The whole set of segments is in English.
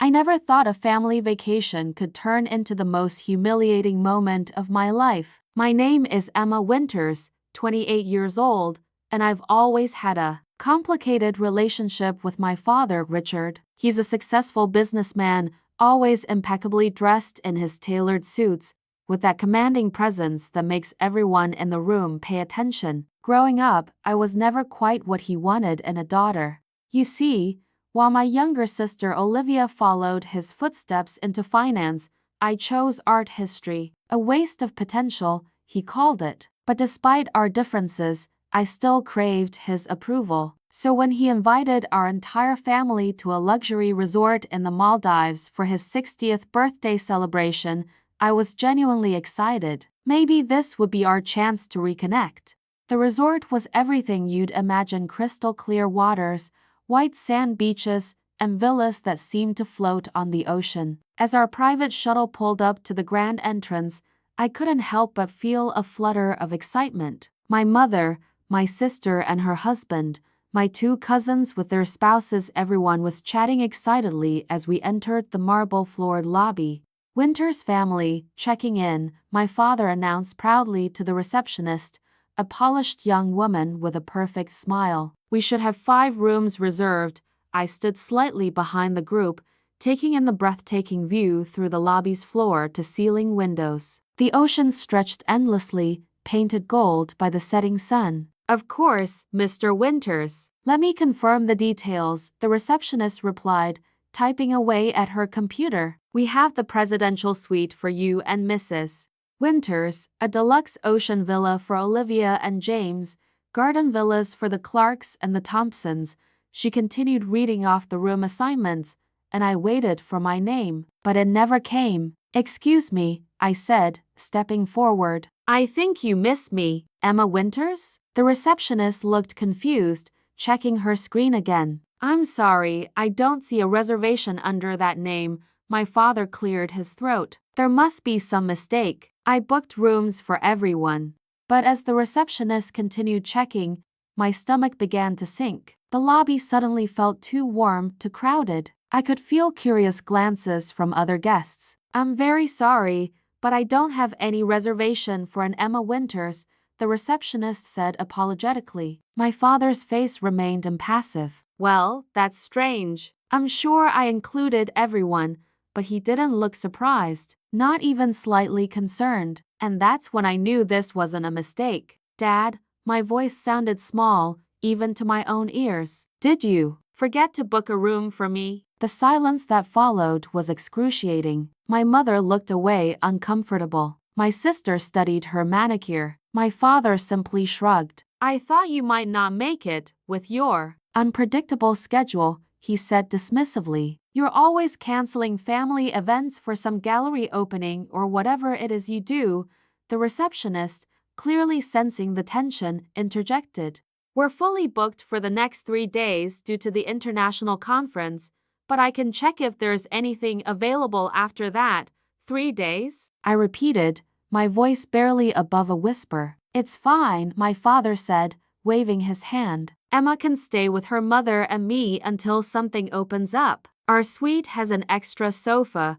I never thought a family vacation could turn into the most humiliating moment of my life. My name is Emma Winters, 28 years old, and I've always had a complicated relationship with my father, Richard. He's a successful businessman, always impeccably dressed in his tailored suits, with that commanding presence that makes everyone in the room pay attention. Growing up, I was never quite what he wanted in a daughter. You see, while my younger sister Olivia followed his footsteps into finance, I chose art history. A waste of potential, he called it. But despite our differences, I still craved his approval. So when he invited our entire family to a luxury resort in the Maldives for his 60th birthday celebration, I was genuinely excited. Maybe this would be our chance to reconnect. The resort was everything you'd imagine: crystal clear waters, white sand beaches, and villas that seemed to float on the ocean. As our private shuttle pulled up to the grand entrance, I couldn't help but feel a flutter of excitement. My mother, my sister and her husband, my 2 cousins with their spouses, everyone was chatting excitedly as we entered the marble-floored lobby. Winter's family, checking in, my father announced proudly to the receptionist, a polished young woman with a perfect smile. We should have 5 rooms reserved. I stood slightly behind the group, taking in the breathtaking view through the lobby's floor-to-ceiling windows. The ocean stretched endlessly, painted gold by the setting sun. Of course, Mr. Winters. Let me confirm the details, the receptionist replied, typing away at her computer. We have the presidential suite for you and Mrs. Winters, a deluxe ocean villa for Olivia and James, garden villas for the Clarks and the Thompsons. She continued reading off the room assignments, and I waited for my name, but it never came. Excuse me, I said, stepping forward. I think you miss me, Emma Winters? The receptionist looked confused, checking her screen again. I'm sorry, I don't see a reservation under that name. My father cleared his throat. There must be some mistake. I booked rooms for everyone. But as the receptionist continued checking, my stomach began to sink. The lobby suddenly felt too warm, too crowded. I could feel curious glances from other guests. I'm very sorry, but I don't have any reservation for an Emma Winters, the receptionist said apologetically. My father's face remained impassive. Well, that's strange. I'm sure I included everyone, but he didn't look surprised, not even slightly concerned. And that's when I knew this wasn't a mistake. Dad, my voice sounded small, even to my own ears. Did you forget to book a room for me? The silence that followed was excruciating. My mother looked away, uncomfortable. My sister studied her manicure. My father simply shrugged. I thought you might not make it, with your unpredictable schedule, he said dismissively. You're always canceling family events for some gallery opening or whatever it is you do. The receptionist, clearly sensing the tension, interjected. We're fully booked for the next 3 days due to the international conference, but I can check if there's anything available after that. 3 days? I repeated, my voice barely above a whisper. It's fine, my father said, waving his hand. Emma can stay with her mother and me until something opens up. Our suite has an extra sofa,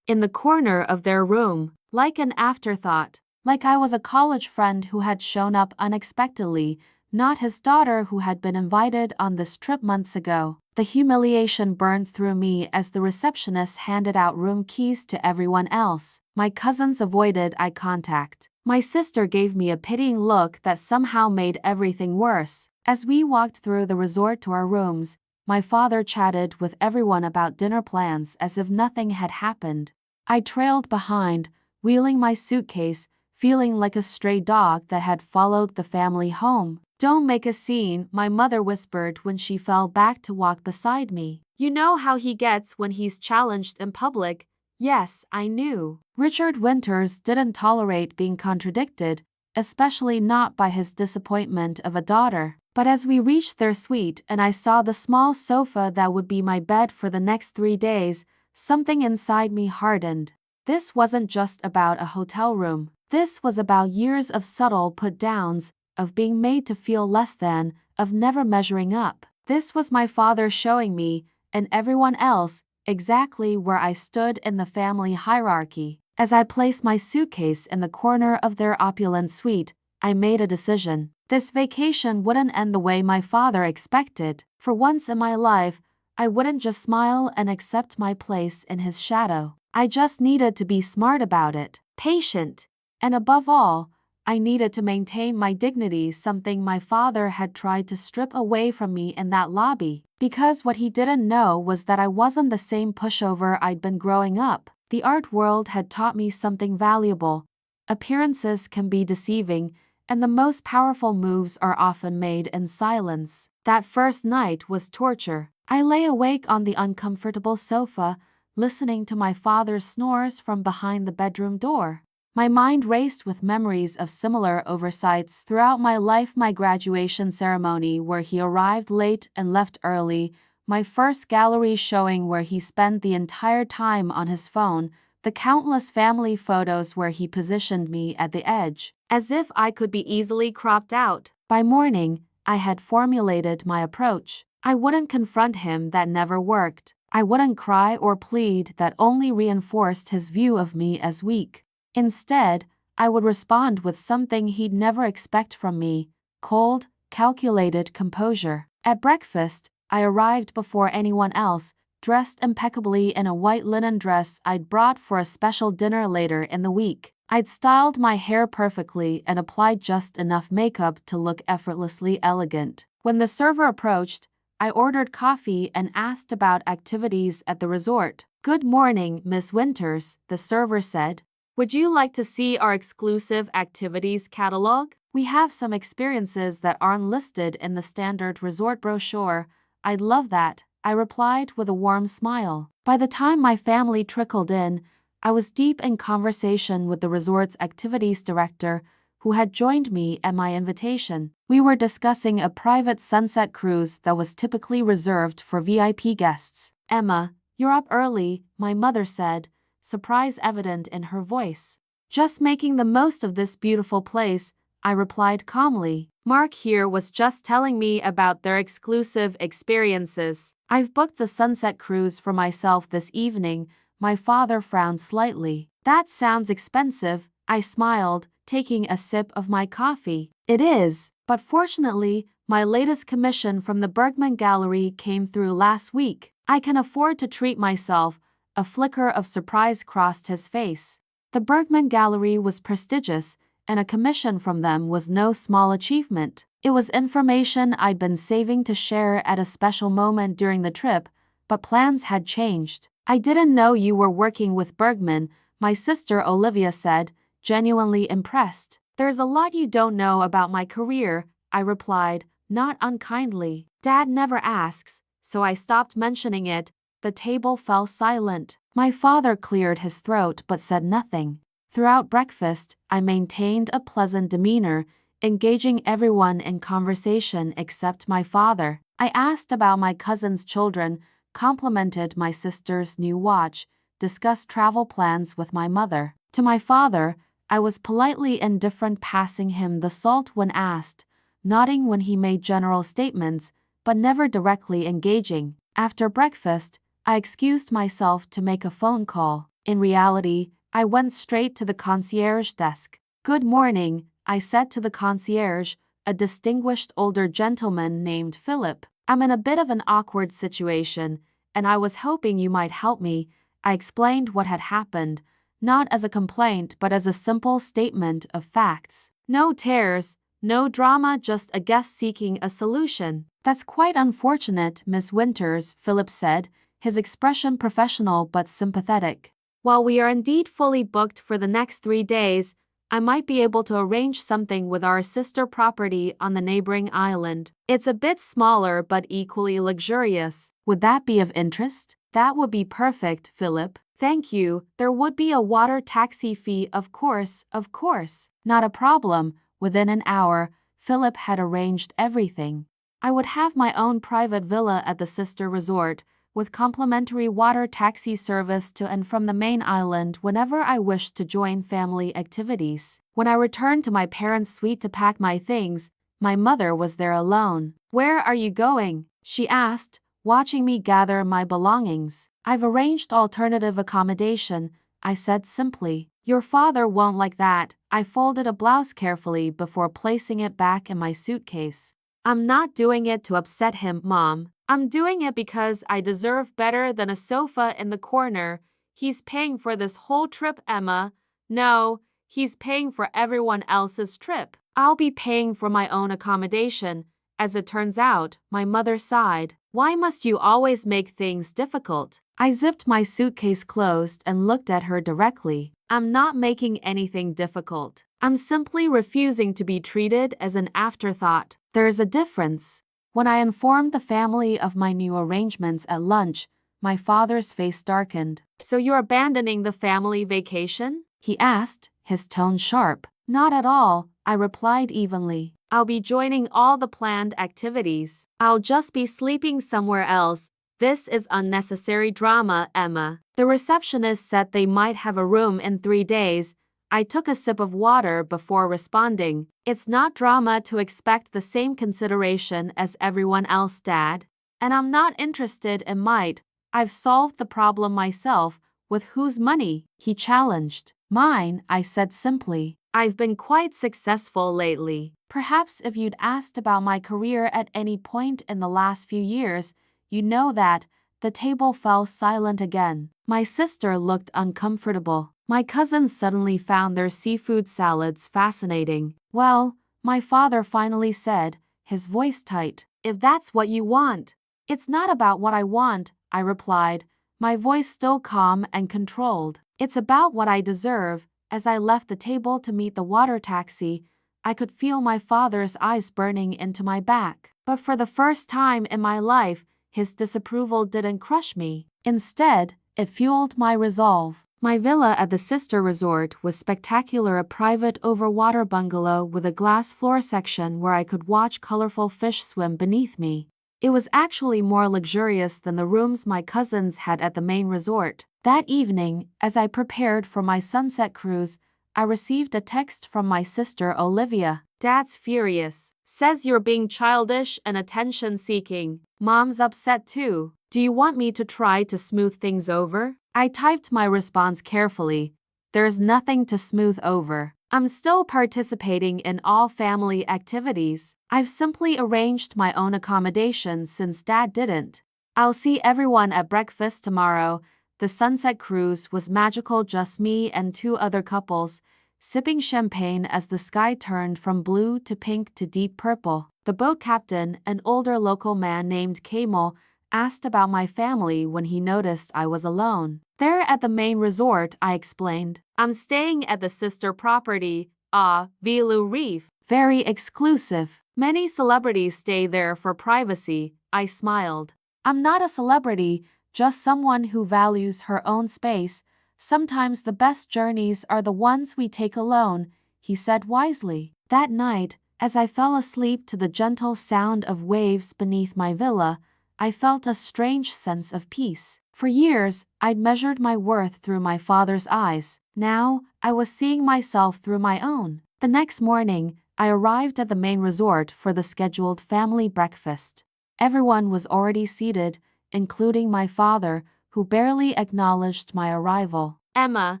in the corner of their room, like an afterthought. Like I was a college friend who had shown up unexpectedly, not his daughter who had been invited on this trip months ago. The humiliation burned through me as the receptionist handed out room keys to everyone else. My cousins avoided eye contact. My sister gave me a pitying look that somehow made everything worse. As we walked through the resort to our rooms, my father chatted with everyone about dinner plans as if nothing had happened. I trailed behind, wheeling my suitcase, feeling like a stray dog that had followed the family home. Don't make a scene, my mother whispered when she fell back to walk beside me. You know how he gets when he's challenged in public. Yes, I knew. Richard Winters didn't tolerate being contradicted, especially not by his disappointment of a daughter. But as we reached their suite and I saw the small sofa that would be my bed for the next 3 days, something inside me hardened. This wasn't just about a hotel room. This was about years of subtle put-downs, of being made to feel less than, of never measuring up. This was my father showing me, and everyone else, exactly where I stood in the family hierarchy. As I placed my suitcase in the corner of their opulent suite, I made a decision. This vacation wouldn't end the way my father expected. For once in my life, I wouldn't just smile and accept my place in his shadow. I just needed to be smart about it, patient, and above all, I needed to maintain my dignity, something my father had tried to strip away from me in that lobby. Because what he didn't know was that I wasn't the same pushover I'd been growing up. The art world had taught me something valuable. Appearances can be deceiving, and the most powerful moves are often made in silence. That first night was torture. I lay awake on the uncomfortable sofa, listening to my father's snores from behind the bedroom door. My mind raced with memories of similar oversights throughout my life: my graduation ceremony where he arrived late and left early, my first gallery showing where he spent the entire time on his phone, the countless family photos where he positioned me at the edge, as if I could be easily cropped out. By morning, I had formulated my approach. I wouldn't confront him, that never worked. I wouldn't cry or plead, that only reinforced his view of me as weak. Instead, I would respond with something he'd never expect from me: cold, calculated composure. At breakfast, I arrived before anyone else, dressed impeccably in a white linen dress I'd brought for a special dinner later in the week. I'd styled my hair perfectly and applied just enough makeup to look effortlessly elegant. When the server approached, I ordered coffee and asked about activities at the resort. "Good morning, Miss Winters," the server said. "Would you like to see our exclusive activities catalog? We have some experiences that aren't listed in the standard resort brochure." "I'd love that," I replied with a warm smile. By the time my family trickled in, I was deep in conversation with the resort's activities director, who had joined me at my invitation. We were discussing a private sunset cruise that was typically reserved for VIP guests. "Emma, you're up early," my mother said, surprise evident in her voice. "Just making the most of this beautiful place," I replied calmly. "Mark here was just telling me about their exclusive experiences. I've booked the sunset cruise for myself this evening." My father frowned slightly. "That sounds expensive," I smiled, taking a sip of my coffee. "It is, but fortunately, my latest commission from the Bergman Gallery came through last week. I can afford to treat myself." A flicker of surprise crossed his face. The Bergman Gallery was prestigious, and a commission from them was no small achievement. It was information I'd been saving to share at a special moment during the trip, but plans had changed. "I didn't know you were working with Bergman," my sister Olivia said, genuinely impressed. "There's a lot you don't know about my career," I replied, not unkindly. "Dad never asks, so I stopped mentioning it." The table fell silent. My father cleared his throat but said nothing. Throughout breakfast, I maintained a pleasant demeanor, engaging everyone in conversation except my father. I asked about my cousin's children, complimented my sister's new watch, discussed travel plans with my mother. To my father, I was politely indifferent, passing him the salt when asked, nodding when he made general statements, but never directly engaging. After breakfast, I excused myself to make a phone call. In reality, I went straight to the concierge desk. "Good morning," I said to the concierge, a distinguished older gentleman named Philip. "I'm in a bit of an awkward situation, and I was hoping you might help me." I explained what had happened, not as a complaint but as a simple statement of facts. "No tears, no drama, just a guest seeking a solution." "That's quite unfortunate, Miss Winters," Philip said, his expression professional but sympathetic. "While we are indeed fully booked for the next 3 days, I might be able to arrange something with our sister property on the neighboring island. It's a bit smaller but equally luxurious. Would that be of interest?" "That would be perfect, Philip. Thank you. There would be a water taxi fee, of course." "Of course. Not a problem." Within an hour, Philip had arranged everything. I would have my own private villa at the sister resort, with complimentary water taxi service to and from the main island whenever I wished to join family activities. When I returned to my parents' suite to pack my things, my mother was there alone. "Where are you going?" she asked, watching me gather my belongings. I've arranged alternative accommodation, I said simply. Your father won't like that. I folded a blouse carefully before placing it back in my suitcase. I'm not doing it to upset him, Mom. I'm doing it because I deserve better than a sofa in the corner. He's paying for this whole trip, Emma. No, he's paying for everyone else's trip. I'll be paying for my own accommodation. As it turns out, my mother sighed. Why must you always make things difficult? I zipped my suitcase closed and looked at her directly. I'm not making anything difficult. I'm simply refusing to be treated as an afterthought. There's a difference. When I informed the family of my new arrangements at lunch, my father's face darkened. So you're abandoning the family vacation? He asked, his tone sharp. Not at all, I replied evenly. I'll be joining all the planned activities. I'll just be sleeping somewhere else. This is unnecessary drama, Emma. The receptionist said they might have a room in 3 days. I took a sip of water before responding. It's not drama to expect the same consideration as everyone else, Dad. And I'm not interested in might. I've solved the problem myself. With whose money? He challenged. Mine, I said simply. I've been quite successful lately. Perhaps if you'd asked about my career at any point in the last few years, you know that. The table fell silent again. My sister looked uncomfortable. My cousins suddenly found their seafood salads fascinating. Well, my father finally said, his voice tight. If that's what you want. It's not about what I want, I replied, my voice still calm and controlled. It's about what I deserve. As I left the table to meet the water taxi, I could feel my father's eyes burning into my back. But for the first time in my life, his disapproval didn't crush me. Instead, it fueled my resolve. My villa at the sister resort was spectacular, a private over-water bungalow with a glass floor section where I could watch colorful fish swim beneath me. It was actually more luxurious than the rooms my cousins had at the main resort. That evening, as I prepared for my sunset cruise, I received a text from my sister Olivia. Dad's furious. Says you're being childish and attention-seeking. Mom's upset too. Do you want me to try to smooth things over? I typed my response carefully. There's nothing to smooth over. I'm still participating in all family activities. I've simply arranged my own accommodation since Dad didn't. I'll see everyone at breakfast tomorrow. The sunset cruise was magical, just me and 2 other couples, sipping champagne as the sky turned from blue to pink to deep purple. The boat captain, an older local man named Kamal, asked about my family when he noticed I was alone. They're at the main resort, I explained. I'm staying at the sister property, Vilu Reef. Very exclusive. Many celebrities stay there for privacy, I smiled. I'm not a celebrity, just someone who values her own space. Sometimes the best journeys are the ones we take alone, he said wisely. That night, as I fell asleep to the gentle sound of waves beneath my villa, I felt a strange sense of peace. For years, I'd measured my worth through my father's eyes. Now, I was seeing myself through my own. The next morning, I arrived at the main resort for the scheduled family breakfast. Everyone was already seated, including my father, who barely acknowledged my arrival. Emma,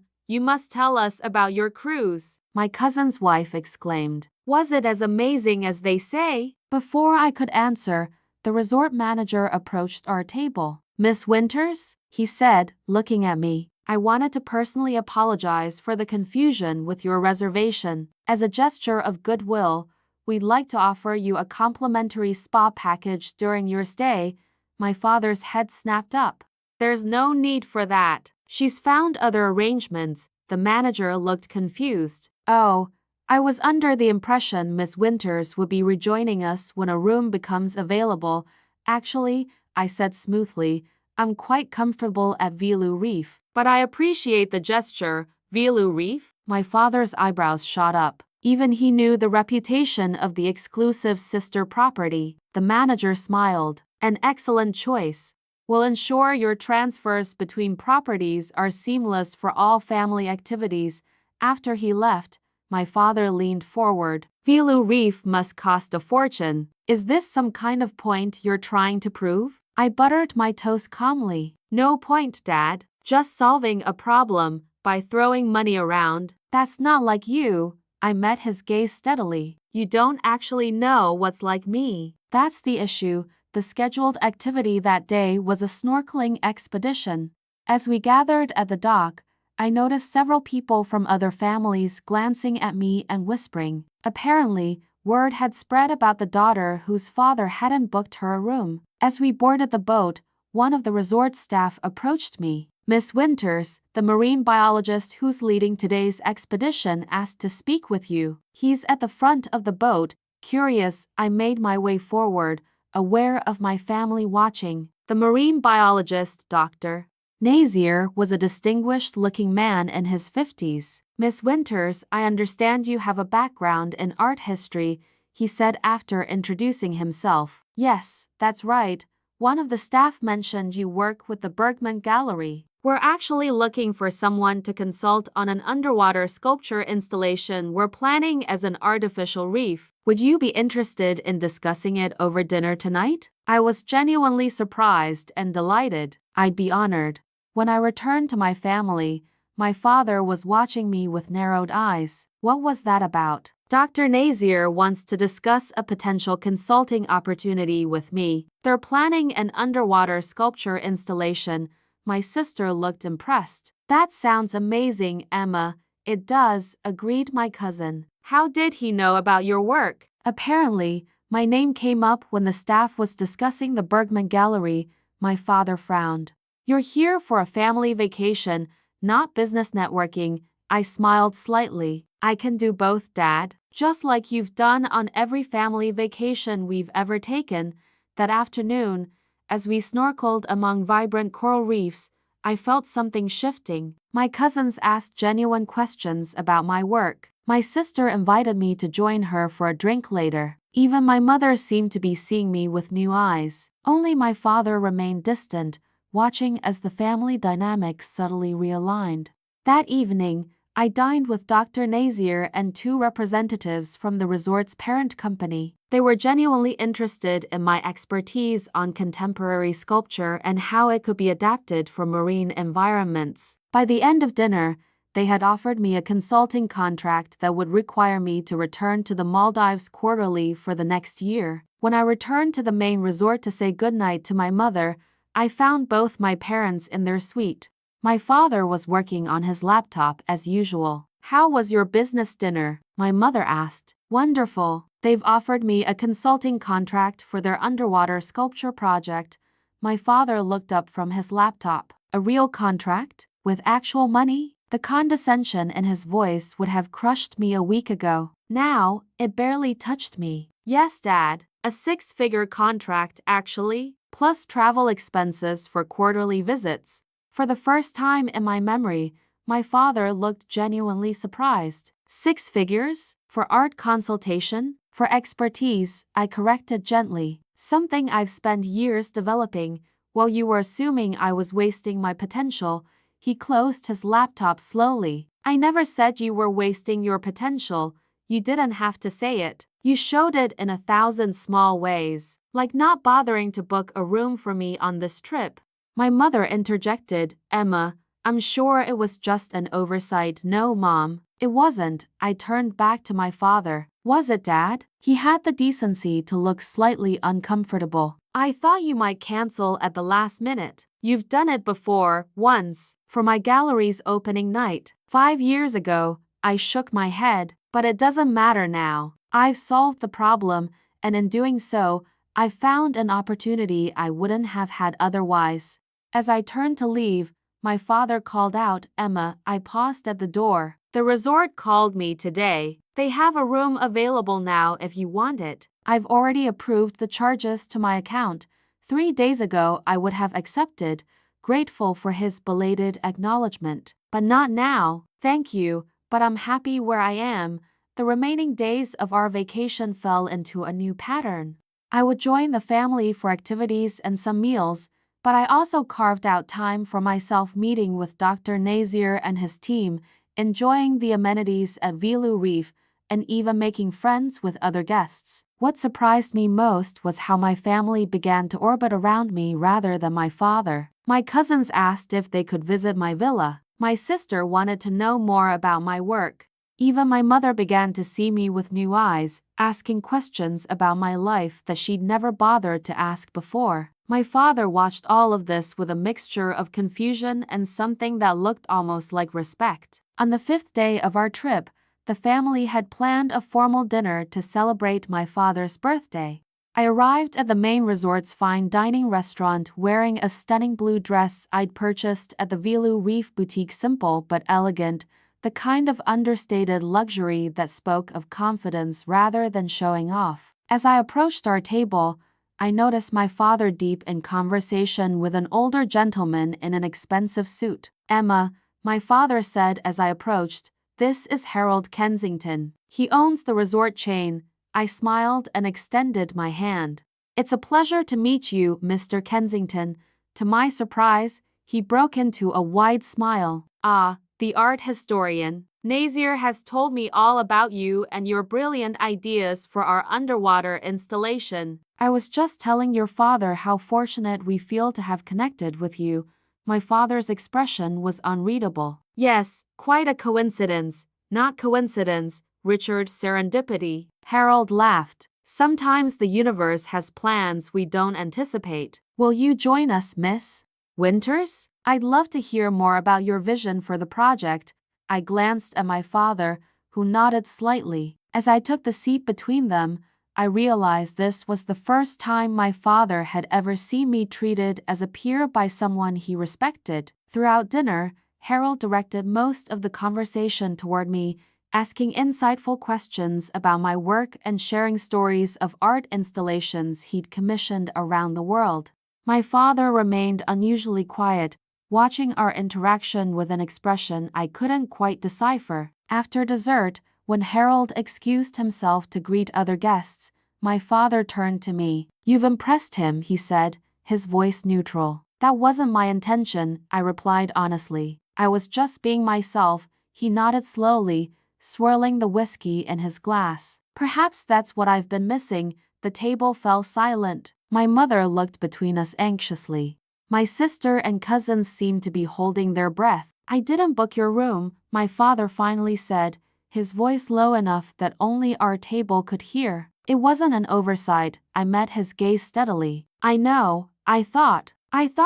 you must tell us about your cruise, my cousin's wife exclaimed. Was it as amazing as they say? Before I could answer, the resort manager approached our table. Miss Winters, he said, looking at me. I wanted to personally apologize for the confusion with your reservation. As a gesture of goodwill, we'd like to offer you a complimentary spa package during your stay. My father's head snapped up. There's no need for that. She's found other arrangements. The manager looked confused. Oh, I was under the impression Miss Winters would be rejoining us when a room becomes available. Actually, I said smoothly, I'm quite comfortable at Vilu Reef. But I appreciate the gesture. Vilu Reef? My father's eyebrows shot up. Even he knew the reputation of the exclusive sister property. The manager smiled. An excellent choice. We'll ensure your transfers between properties are seamless for all family activities. After he left, my father leaned forward. Vilu Reef must cost a fortune. Is this some kind of point you're trying to prove? I buttered my toast calmly. No point, Dad. Just solving a problem by throwing money around. That's not like you. I met his gaze steadily. You don't actually know what's like me. That's the issue. The scheduled activity that day was a snorkeling expedition. As we gathered at the dock, I noticed several people from other families glancing at me and whispering. Apparently, word had spread about the daughter whose father hadn't booked her a room. As we boarded the boat, one of the resort staff approached me. Miss Winters, the marine biologist who's leading today's expedition, asked to speak with you. He's at the front of the boat. Curious, I made my way forward, aware of my family watching. The marine biologist, Dr. Nazier, was a distinguished-looking man in his 50s. Miss Winters, I understand you have a background in art history, he said after introducing himself. Yes, that's right. One of the staff mentioned you work with the Bergman Gallery. We're actually looking for someone to consult on an underwater sculpture installation we're planning as an artificial reef. Would you be interested in discussing it over dinner tonight? I was genuinely surprised and delighted. I'd be honored. When I returned to my family, my father was watching me with narrowed eyes. What was that about? Dr. Nazier wants to discuss a potential consulting opportunity with me. They're planning an underwater sculpture installation. My sister looked impressed. That sounds amazing, Emma. It does, agreed my cousin. How did he know about your work? Apparently, my name came up when the staff was discussing the Bergman Gallery. My father frowned. You're here for a family vacation, not business networking. I smiled slightly. I can do both, Dad. Just like you've done on every family vacation we've ever taken. That afternoon, as we snorkeled among vibrant coral reefs, I felt something shifting. My cousins asked genuine questions about my work. My sister invited me to join her for a drink later. Even my mother seemed to be seeing me with new eyes. Only my father remained distant, watching as the family dynamics subtly realigned. That evening, I dined with Dr. Nazier and two representatives from the resort's parent company. They were genuinely interested in my expertise on contemporary sculpture and how it could be adapted for marine environments. By the end of dinner, they had offered me a consulting contract that would require me to return to the Maldives quarterly for the next year. When I returned to the main resort to say goodnight to my mother, I found both my parents in their suite. My father was working on his laptop as usual. How was your business dinner? My mother asked. Wonderful. They've offered me a consulting contract for their underwater sculpture project. My father looked up from his laptop. A real contract? With actual money? The condescension in his voice would have crushed me a week ago. Now, it barely touched me. Yes, Dad. A six-figure contract, actually, plus travel expenses for quarterly visits. For the first time in my memory, my father looked genuinely surprised. 6 figures? For art consultation? For expertise, I corrected gently. Something I've spent years developing. While you were assuming I was wasting my potential, he closed his laptop slowly. I never said you were wasting your potential. You didn't have to say it. You showed it in 1,000 small ways, like not bothering to book a room for me on this trip. My mother interjected, Emma, I'm sure it was just an oversight. No, Mom, it wasn't. I turned back to my father. Was it, Dad? He had the decency to look slightly uncomfortable. I thought you might cancel at the last minute. You've done it before, once, for my gallery's opening night. 5 years ago. I shook my head, but it doesn't matter now. I've solved the problem, and in doing so, I've found an opportunity I wouldn't have had otherwise. As I turned to leave, my father called out, Emma. I paused at the door. The resort called me today. They have a room available now if you want it. I've already approved the charges to my account. 3 days ago I would have accepted, grateful for his belated acknowledgement. But not now. Thank you, but I'm happy where I am. The remaining days of our vacation fell into a new pattern. I would join the family for activities and some meals, but I also carved out time for myself, meeting with Dr. Nazier and his team, enjoying the amenities at Vilu Reef, and even making friends with other guests. What surprised me most was how my family began to orbit around me rather than my father. My cousins asked if they could visit my villa. My sister wanted to know more about my work. Even my mother began to see me with new eyes, asking questions about my life that she'd never bothered to ask before. My father watched all of this with a mixture of confusion and something that looked almost like respect. On the 5th day of our trip, the family had planned a formal dinner to celebrate my father's birthday. I arrived at the main resort's fine dining restaurant wearing a stunning blue dress I'd purchased at the Vilu Reef boutique, simple but elegant, the kind of understated luxury that spoke of confidence rather than showing off. As I approached our table, I noticed my father deep in conversation with an older gentleman in an expensive suit. "Emma," my father said as I approached, "this is Harold Kensington. He owns the resort chain." I smiled and extended my hand. "It's a pleasure to meet you, Mr. Kensington." To my surprise, he broke into a wide smile. "Ah, the art historian. Nazir has told me all about you and your brilliant ideas for our underwater installation." "I was just telling your father how fortunate we feel to have connected with you." My father's expression was unreadable. "Yes, quite a coincidence." "Not coincidence, Richard, serendipity." Harold laughed. "Sometimes the universe has plans we don't anticipate." "Will you join us, Miss Winters? I'd love to hear more about your vision for the project." I glanced at my father, who nodded slightly. As I took the seat between them, I realized this was the first time my father had ever seen me treated as a peer by someone he respected. Throughout dinner, Harold directed most of the conversation toward me, asking insightful questions about my work and sharing stories of art installations he'd commissioned around the world. My father remained unusually quiet, watching our interaction with an expression I couldn't quite decipher. After dessert, when Harold excused himself to greet other guests, my father turned to me. "You've impressed him," he said, his voice neutral. "That wasn't my intention," I replied honestly. "I was just being myself." He nodded slowly, swirling the whiskey in his glass. "Perhaps that's what I've been missing." The table fell silent. My mother looked between us anxiously. My sister and cousins seemed to be holding their breath. "I didn't book your room," my father finally said, his voice low enough that only our table could hear. "It wasn't an oversight." I met his gaze steadily. "I know, I thought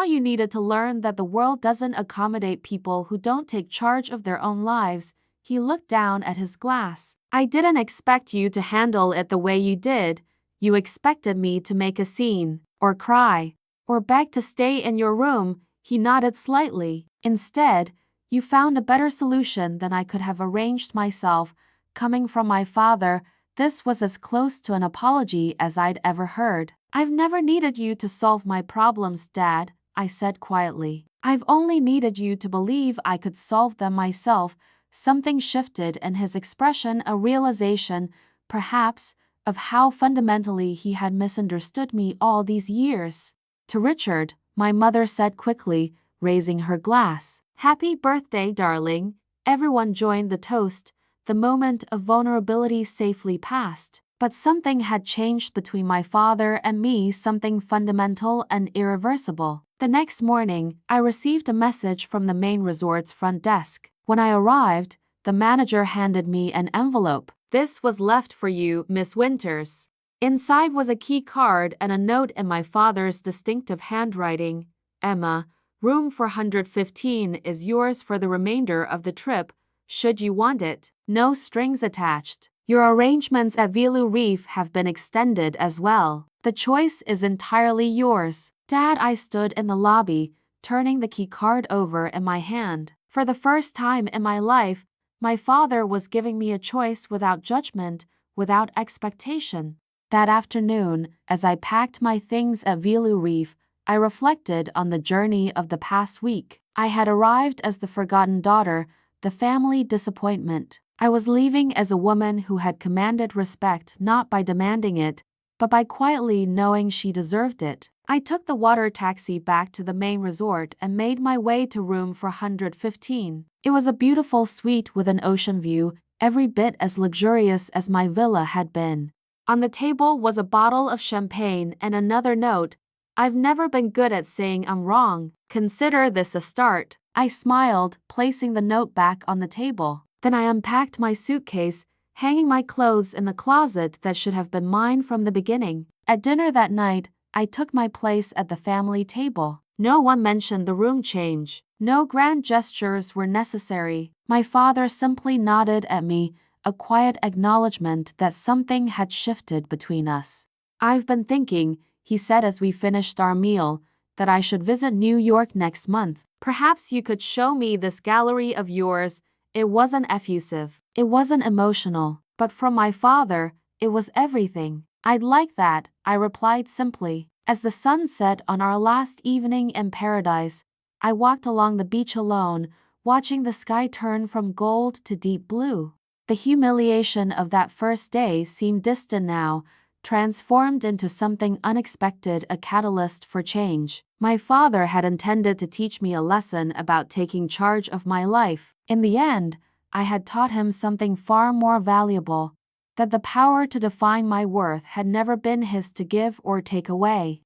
you needed to learn that the world doesn't accommodate people who don't take charge of their own lives." He looked down at his glass. "I didn't expect you to handle it the way you did. You expected me to make a scene, or cry, or beg to stay in your room." He nodded slightly. "Instead, you found a better solution than I could have arranged myself." Coming from my father, this was as close to an apology as I'd ever heard. "I've never needed you to solve my problems, Dad," I said quietly. "I've only needed you to believe I could solve them myself." Something shifted in his expression, a realization, perhaps, of how fundamentally he had misunderstood me all these years. "To Richard," my mother said quickly, raising her glass. "Happy birthday, darling." Everyone joined the toast. The moment of vulnerability safely passed. But something had changed between my father and me, something fundamental and irreversible. The next morning, I received a message from the main resort's front desk. When I arrived, the manager handed me an envelope. "This was left for you, Miss Winters." Inside was a key card and a note in my father's distinctive handwriting. "Emma, room 415 is yours for the remainder of the trip, should you want it. No strings attached. Your arrangements at Vilu Reef have been extended as well. The choice is entirely yours." "Dad," I stood in the lobby, turning the key card over in my hand. For the first time in my life, my father was giving me a choice without judgment, without expectation. That afternoon, as I packed my things at Vilu Reef, I reflected on the journey of the past week. I had arrived as the forgotten daughter, the family disappointment. I was leaving as a woman who had commanded respect not by demanding it, but by quietly knowing she deserved it. I took the water taxi back to the main resort and made my way to room 415. It was a beautiful suite with an ocean view, every bit as luxurious as my villa had been. On the table was a bottle of champagne and another note. I've never been good at saying I'm wrong. Consider this a start. I smiled, placing the note back on the table. Then I unpacked my suitcase, hanging my clothes in the closet that should have been mine from the beginning. At dinner that night, I took my place at the family table. No one mentioned the room change. No grand gestures were necessary. My father simply nodded at me, a quiet acknowledgement that something had shifted between us. I've been thinking, he said as we finished our meal, that I should visit New York next month. Perhaps you could show me this gallery of yours. It wasn't effusive. It wasn't emotional. But from my father, it was everything. I'd like that, I replied simply. As the sun set on our last evening in paradise, I walked along the beach alone, watching the sky turn from gold to deep blue. The humiliation of that first day seemed distant now, transformed into something unexpected, a catalyst for change. My father had intended to teach me a lesson about taking charge of my life. In the end, I had taught him something far more valuable, that the power to define my worth had never been his to give or take away.